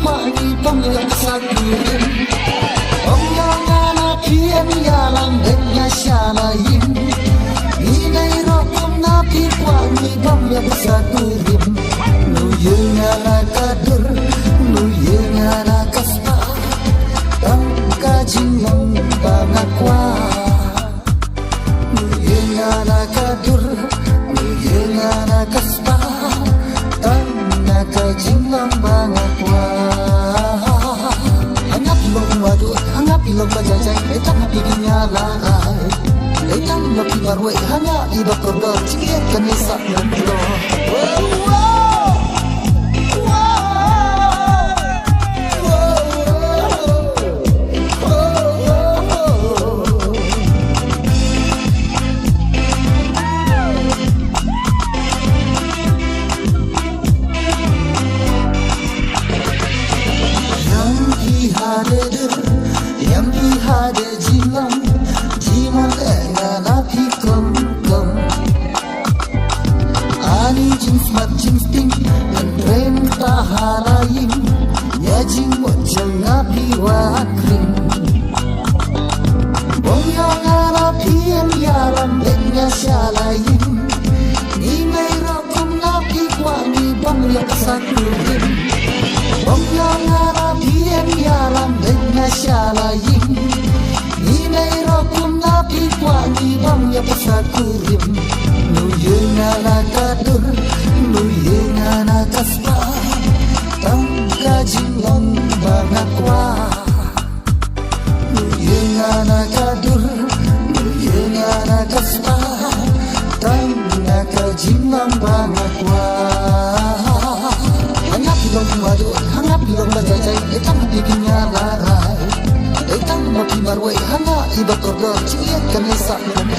wangi pamilak sakurim Omyangana pian yalang denya shalayim Inay rokum na wangi pamilak sakurim Nuyengana kadur, nuyengana kaspa Tangka jingong bangakwa Nuyengana kadur, nuyengana kaspa Tangka jingong bangakwa Hangap ilong wadud, hangap ilong bajajay Etang hapiginya lahay Etang makibarway, hangap ibak kordor Cikit kanisak ng lo Yang hade jilam jimal engana pikom kom ani jins mat jins ting andrem taharayim ya jing wajang api wakrim bongyang api yang yaram denya shalayim nimay rokum napi wangi bangyak sakurim bongyang api yang yaram denya shalayim Inay rokum napi wangi bangya pasakurim Nuyengana kadur, nuyengana kaspa Tangka jinglong bangakwa Nuyengana kadur, nuyengana kaspa Tangka jinglong bangakwa Hangap ilong wadud, hangap ilong bajajay Etang hapiginya laray Etang makimarway hanga ibat ordor Cikit kanisak ng